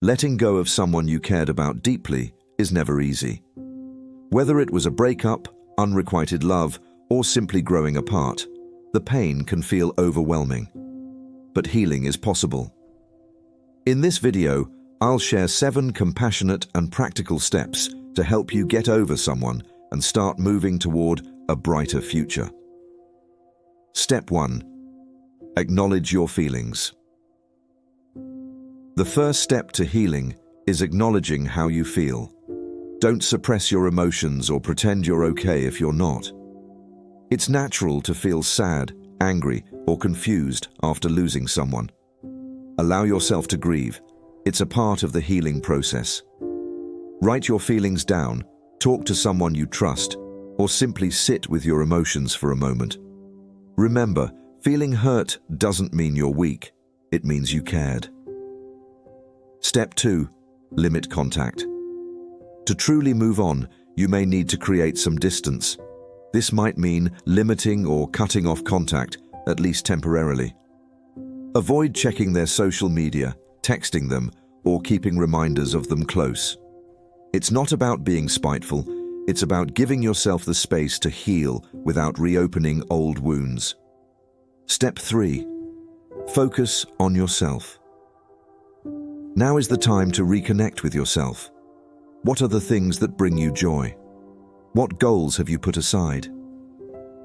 Letting go of someone you cared about deeply is never easy. Whether it was a breakup, unrequited love, or simply growing apart, the pain can feel overwhelming. But healing is possible. In this video, I'll share 7 compassionate and practical steps to help you get over someone and start moving toward a brighter future. Step 1. Acknowledge your feelings. The first step to healing is acknowledging how you feel. Don't suppress your emotions or pretend you're okay if you're not. It's natural to feel sad, angry, or confused after losing someone. Allow yourself to grieve. It's a part of the healing process. Write your feelings down, talk to someone you trust, or simply sit with your emotions for a moment. Remember, feeling hurt doesn't mean you're weak. It means you cared. Step 2. Limit contact. To truly move on, you may need to create some distance. This might mean limiting or cutting off contact, at least temporarily. Avoid checking their social media, texting them, or keeping reminders of them close. It's not about being spiteful, it's about giving yourself the space to heal without reopening old wounds. Step 3. Focus on yourself. Now is the time to reconnect with yourself. What are the things that bring you joy? What goals have you put aside?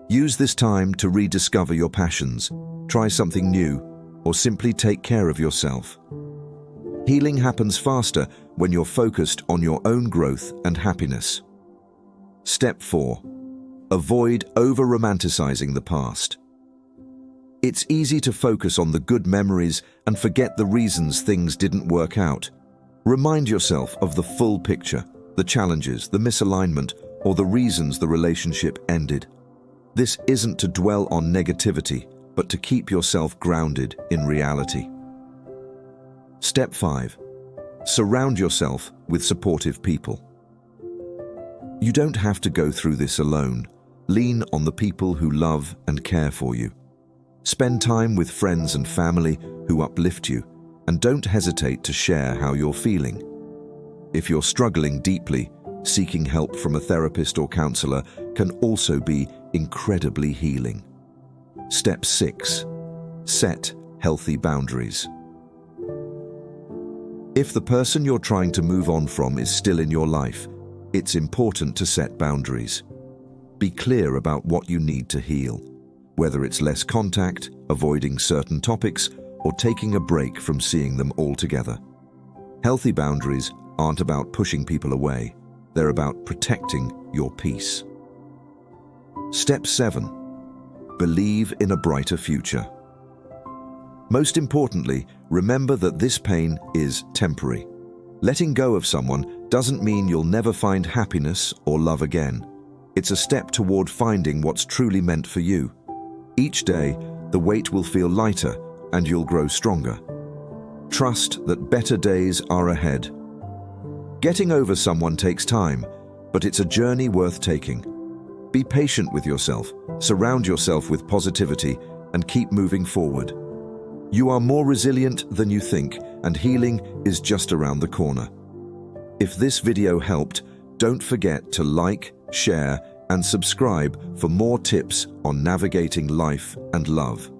Use this time to rediscover your passions, try something new, or simply take care of yourself. Healing happens faster when you're focused on your own growth and happiness. Step 4. Avoid over-romanticizing the past. It's easy to focus on the good memories and forget the reasons things didn't work out. Remind yourself of the full picture, the challenges, the misalignment, or the reasons the relationship ended. This isn't to dwell on negativity, but to keep yourself grounded in reality. Step 5. Surround yourself with supportive people. You don't have to go through this alone. Lean on the people who love and care for you. Spend time with friends and family who uplift you, and don't hesitate to share how you're feeling. If you're struggling deeply, seeking help from a therapist or counselor can also be incredibly healing. Step 6. Set healthy boundaries. If the person you're trying to move on from is still in your life, it's important to set boundaries. Be clear about what you need to heal, whether it's less contact, avoiding certain topics, or taking a break from seeing them altogether. Healthy boundaries aren't about pushing people away. They're about protecting your peace. Step 7. Believe in a brighter future. Most importantly, remember that this pain is temporary. Letting go of someone doesn't mean you'll never find happiness or love again. It's a step toward finding what's truly meant for you. Each day, the weight will feel lighter and you'll grow stronger. Trust that better days are ahead. Getting over someone takes time, but it's a journey worth taking. Be patient with yourself, surround yourself with positivity, and keep moving forward. You are more resilient than you think, and healing is just around the corner. If this video helped, don't forget to like, share, and subscribe for more tips on navigating life and love.